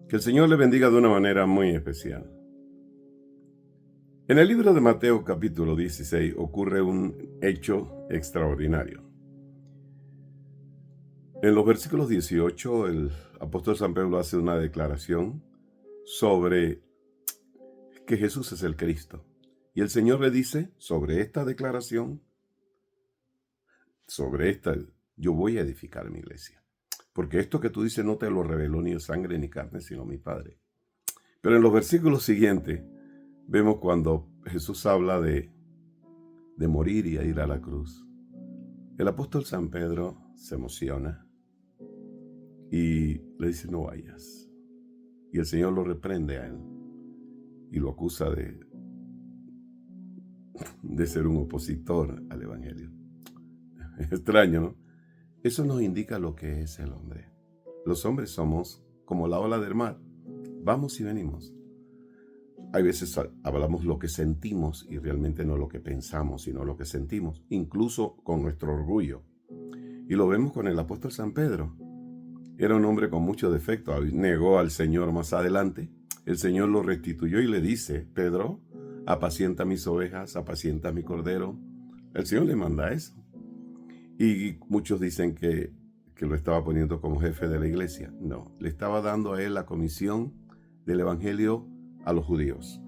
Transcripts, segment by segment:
Que el Señor le bendiga de una manera muy especial. En el libro de Mateo capítulo 16 ocurre un hecho extraordinario. En los versículos 18 el apóstol San Pedro hace una declaración sobre que Jesús es el Cristo. Y el Señor le dice, sobre esta declaración, yo voy a edificar mi iglesia. Porque esto que tú dices no te lo reveló ni sangre ni carne, sino mi Padre. Pero en los versículos siguientes vemos cuando Jesús habla de morir y a ir a la cruz. El apóstol San Pedro se emociona y le dice, no vayas. Y el Señor lo reprende a él y lo acusa de ser un opositor al Evangelio. Es extraño, ¿no? Eso nos indica lo que es el hombre. Los hombres somos como la ola del mar. Vamos y venimos. Hay veces hablamos lo que sentimos y realmente no lo que pensamos, sino lo que sentimos, incluso con nuestro orgullo. Y lo vemos con el apóstol San Pedro. Era un hombre con mucho defecto, negó al Señor más adelante. El Señor lo restituyó y le dice, Pedro, apacienta mis ovejas, apacienta mi cordero. El Señor le manda eso. Y muchos dicen que lo estaba poniendo como jefe de la iglesia. No, le estaba dando a él la comisión del Evangelio a los judíos.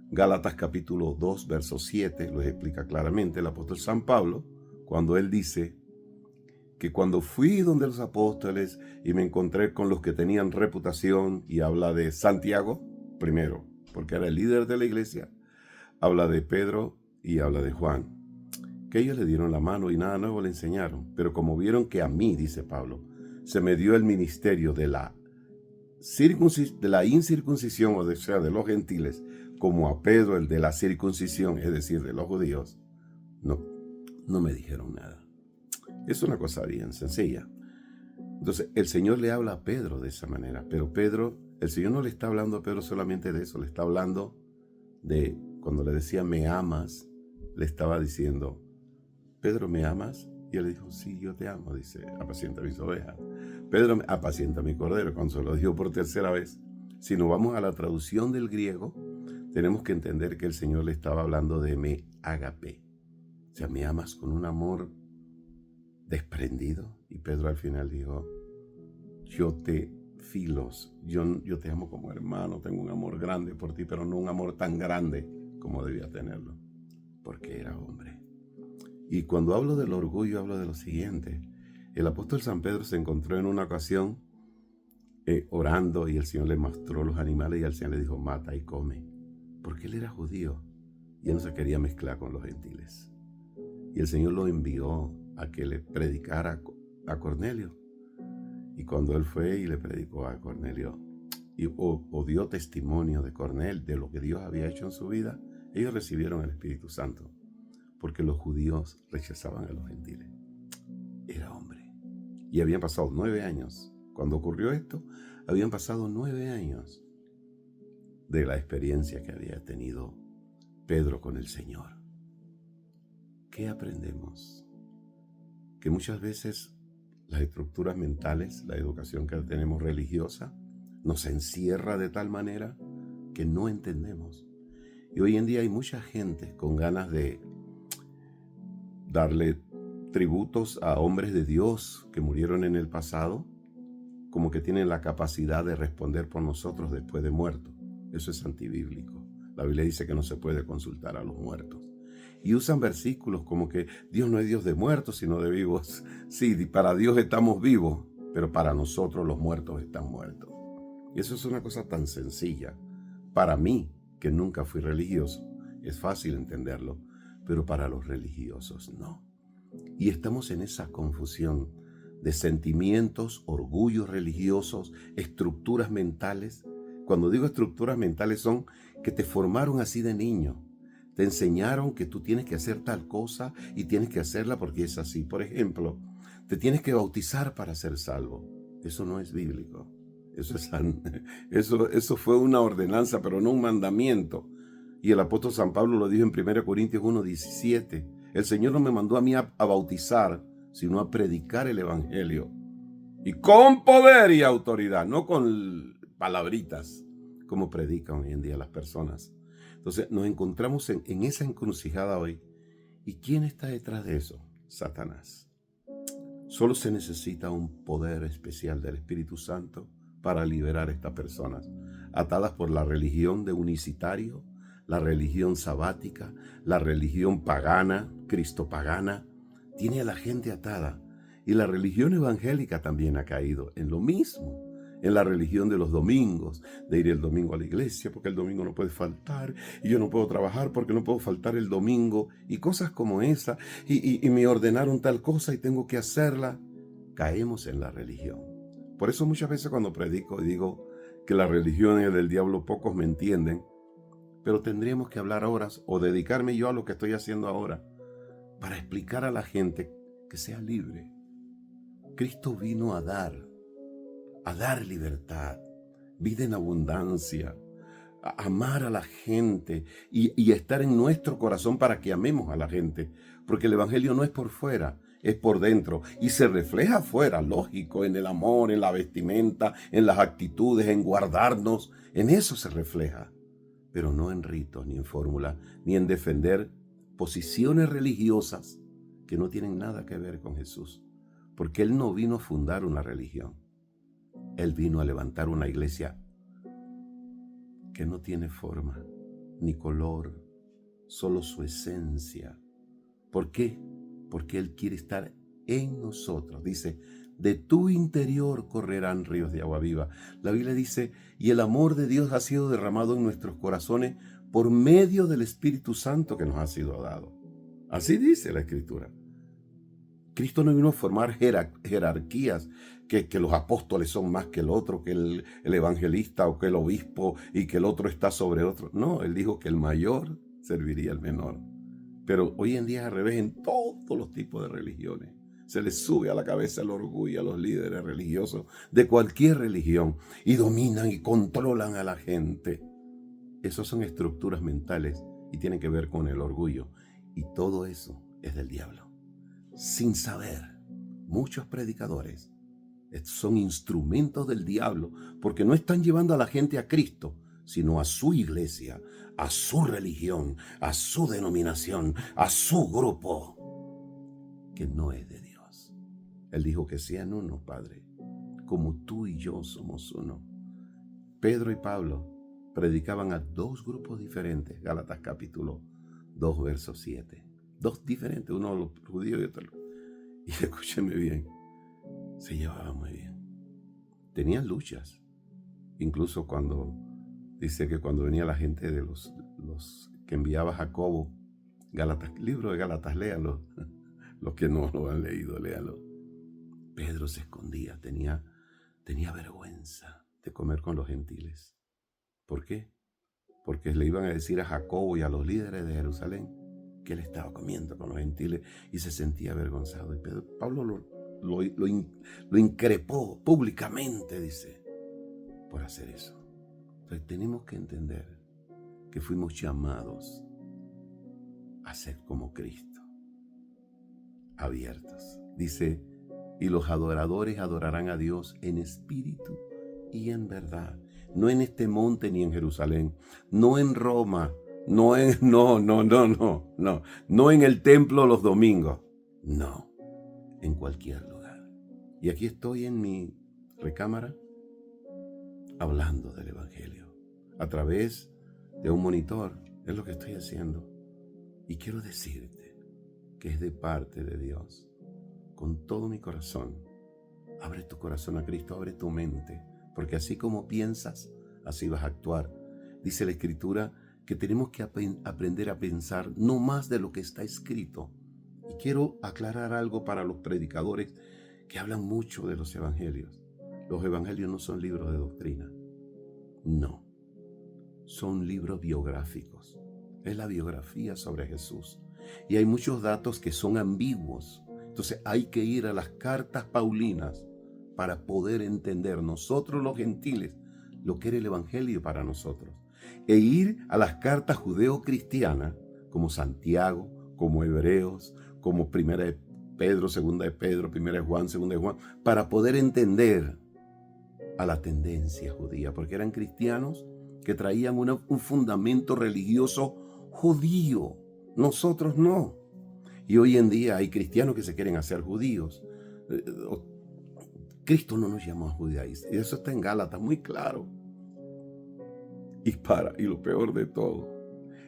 Gálatas capítulo 2, verso 7 lo explica claramente el apóstol San Pablo, cuando él dice que cuando fui donde los apóstoles y me encontré con los que tenían reputación, y habla de Santiago primero, porque era el líder de la iglesia, habla de Pedro y habla de Juan, que ellos le dieron la mano y nada nuevo le enseñaron, pero como vieron que a mí, dice Pablo, se me dio el ministerio de la incircuncisión, o sea, de los gentiles, como a Pedro el de la circuncisión, es decir, de los judíos, no me dijeron nada. Es una cosa bien sencilla. Entonces, el Señor le habla a Pedro de esa manera, pero el Señor no le está hablando a Pedro solamente de eso, le está hablando de, cuando le decía, me amas, le estaba diciendo, Pedro, ¿me amas? Y él le dijo, sí, yo te amo, dice, apacienta mis ovejas. Pedro, apacienta mi cordero, cuando se lo dijo por tercera vez. Si nos vamos a la traducción del griego, tenemos que entender que el Señor le estaba hablando de me agape. O sea, me amas con un amor desprendido. Y Pedro al final dijo, yo te amo como hermano, tengo un amor grande por ti, pero no un amor tan grande como debía tenerlo, porque era hombre. Y cuando hablo del orgullo, hablo de lo siguiente. El apóstol San Pedro se encontró en una ocasión orando, y el Señor le mostró los animales y el Señor le dijo, mata y come, porque él era judío y él no se quería mezclar con los gentiles. Y el Señor lo envió a que le predicara a Cornelio. Y cuando él fue y le predicó a Cornelio o dio testimonio de Cornelio, de lo que Dios había hecho en su vida, ellos recibieron el Espíritu Santo, porque los judíos rechazaban a los gentiles. Era hombre. Y habían pasado 9 años. Cuando ocurrió esto, habían pasado 9 años de la experiencia que había tenido Pedro con el Señor. ¿Qué aprendemos? Que muchas veces las estructuras mentales, la educación que tenemos religiosa, nos encierra de tal manera que no entendemos. Y hoy en día hay mucha gente con ganas de darle tributos a hombres de Dios que murieron en el pasado, como que tienen la capacidad de responder por nosotros después de muertos. Eso es antibíblico. La Biblia dice que no se puede consultar a los muertos. Y usan versículos como que Dios no es Dios de muertos, sino de vivos. Sí, para Dios estamos vivos, pero para nosotros los muertos están muertos. Y eso es una cosa tan sencilla. Para mí, que nunca fui religioso, es fácil entenderlo, pero para los religiosos no. Y estamos en esa confusión de sentimientos, orgullos religiosos, estructuras mentales. Cuando digo estructuras mentales, son que te formaron así de niño. Te enseñaron que tú tienes que hacer tal cosa y tienes que hacerla porque es así. Por ejemplo, te tienes que bautizar para ser salvo. Eso no es bíblico. Eso fue una ordenanza, pero no un mandamiento. Y el apóstol San Pablo lo dijo en 1 Corintios 1:17. El Señor no me mandó a mí a bautizar, sino a predicar el Evangelio. Y con poder y autoridad, no con palabritas, como predican hoy en día las personas. Entonces nos encontramos en esa encrucijada hoy. ¿Y quién está detrás de eso? Satanás. Solo se necesita un poder especial del Espíritu Santo para liberar a estas personas, atadas por la religión de unicitario, la religión sabática, la religión pagana, cristopagana. Tiene a la gente atada. Y la religión evangélica también ha caído en lo mismo. En la religión de los domingos, de ir el domingo a la iglesia porque el domingo no puede faltar y yo no puedo trabajar porque no puedo faltar el domingo y cosas como esa y me ordenaron tal cosa y tengo que hacerla. Caemos en la religión. Por eso muchas veces cuando predico y digo que la religión es del diablo, pocos me entienden, pero tendríamos que hablar horas o dedicarme yo a lo que estoy haciendo ahora para explicar a la gente que sea libre. Cristo vino a dar libertad, vida en abundancia, a amar a la gente y estar en nuestro corazón para que amemos a la gente. Porque el evangelio no es por fuera, es por dentro y se refleja afuera, lógico, en el amor, en la vestimenta, en las actitudes, en guardarnos. En eso se refleja, pero no en ritos, ni en fórmulas, ni en defender posiciones religiosas que no tienen nada que ver con Jesús. Porque Él no vino a fundar una religión. Él vino a levantar una iglesia que no tiene forma ni color, solo su esencia. ¿Por qué? Porque Él quiere estar en nosotros. Dice, de tu interior correrán ríos de agua viva. La Biblia dice, y el amor de Dios ha sido derramado en nuestros corazones por medio del Espíritu Santo que nos ha sido dado. Así dice la Escritura. Cristo no vino a formar jerarquías, que los apóstoles son más que el otro, que el evangelista o que el obispo y que el otro está sobre otro. No, Él dijo que el mayor serviría al menor. Pero hoy en día es al revés en todos los tipos de religiones. Se les sube a la cabeza el orgullo a los líderes religiosos de cualquier religión y dominan y controlan a la gente. Esas son estructuras mentales y tienen que ver con el orgullo. Y todo eso es del diablo. Sin saber, muchos predicadores son instrumentos del diablo porque no están llevando a la gente a Cristo, sino a su iglesia, a su religión, a su denominación, a su grupo, que no es de Dios. Él dijo que sean uno, Padre, como tú y yo somos uno. Pedro y Pablo predicaban a dos grupos diferentes, Gálatas capítulo 2, verso 7. Dos diferentes, uno los judíos y otro. Y escúcheme bien, se llevaban muy bien. Tenían luchas. Incluso cuando dice que cuando venía la gente de los que enviaba Jacobo, Gálatas, libro de Gálatas, léanlo. Los que no lo han leído, léanlo. Pedro se escondía, tenía vergüenza de comer con los gentiles. ¿Por qué? Porque le iban a decir a Jacobo y a los líderes de Jerusalén que él estaba comiendo con los gentiles y se sentía avergonzado. Y Pablo lo increpó públicamente, dice, por hacer eso. Entonces tenemos que entender que fuimos llamados a ser como Cristo, abiertos. Dice, y los adoradores adorarán a Dios en espíritu y en verdad. No en este monte ni en Jerusalén, no en Roma, no en el templo los domingos, no, en cualquier lugar. Y aquí estoy en mi recámara hablando del evangelio a través de un monitor, es lo que estoy haciendo. Y quiero decirte que es de parte de Dios, con todo mi corazón. Abre tu corazón a Cristo, abre tu mente, porque así como piensas, así vas a actuar. Dice la Escritura que tenemos que aprender a pensar no más de lo que está escrito. Y quiero aclarar algo para los predicadores que hablan mucho de los evangelios. Los evangelios no son libros de doctrina. No. Son libros biográficos. Es la biografía sobre Jesús. Y hay muchos datos que son ambiguos. Entonces hay que ir a las cartas paulinas para poder entender nosotros los gentiles lo que era el evangelio para nosotros. E ir a las cartas judeo-cristianas como Santiago, como Hebreos, como Primera de Pedro, Segunda de Pedro, Primera de Juan, Segunda de Juan, para poder entender a la tendencia judía, porque eran cristianos que traían un fundamento religioso judío. Nosotros no. Y hoy en día hay cristianos que se quieren hacer judíos. Cristo no nos llamó a judaístas. Y eso está en Gálatas muy claro. Y lo peor de todo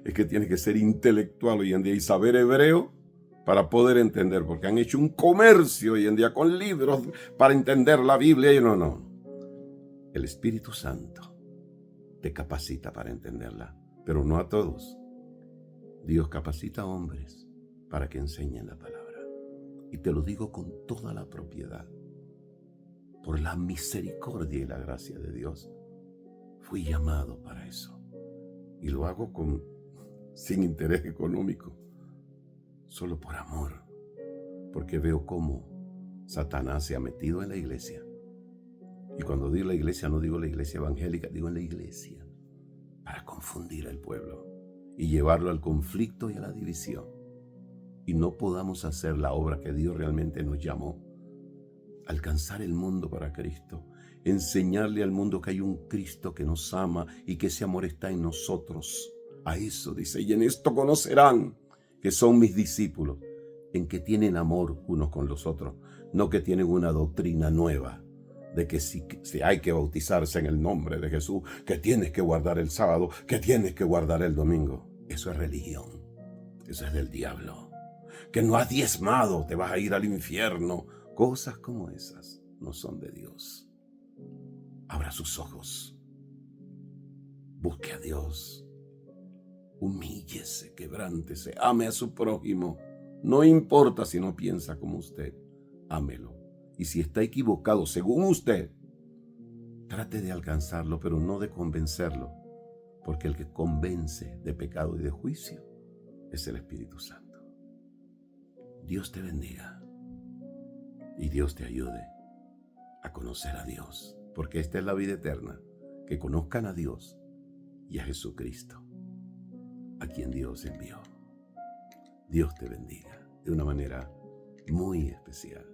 es que tiene que ser intelectual hoy en día y saber hebreo para poder entender, porque han hecho un comercio hoy en día con libros para entender la Biblia. Y no. El Espíritu Santo te capacita para entenderla, pero no a todos. Dios capacita a hombres para que enseñen la palabra. Y te lo digo con toda la propiedad. Por la misericordia y la gracia de Dios, fui llamado para eso. Y lo hago sin interés económico, solo por amor. Porque veo cómo Satanás se ha metido en la iglesia. Y cuando digo la iglesia, no digo la iglesia evangélica, digo en la iglesia, para confundir al pueblo y llevarlo al conflicto y a la división. Y no podamos hacer la obra que Dios realmente nos llamó. Alcanzar el mundo para Cristo. Enseñarle al mundo que hay un Cristo que nos ama y que ese amor está en nosotros. A eso dice, y en esto conocerán que son mis discípulos, en que tienen amor unos con los otros, no que tienen una doctrina nueva de que si hay que bautizarse en el nombre de Jesús, que tienes que guardar el sábado, que tienes que guardar el domingo. Eso es religión, eso es del diablo. Que no has diezmado, te vas a ir al infierno. Cosas como esas no son de Dios. Abra sus ojos, busque a Dios, humíllese, quebrántese, ame a su prójimo. No importa si no piensa como usted, ámelo. Y si está equivocado según usted, trate de alcanzarlo, pero no de convencerlo, porque el que convence de pecado y de juicio es el Espíritu Santo. Dios te bendiga y Dios te ayude a conocer a Dios, porque esta es la vida eterna, que conozcan a Dios y a Jesucristo, a quien Dios envió. Dios te bendiga de una manera muy especial.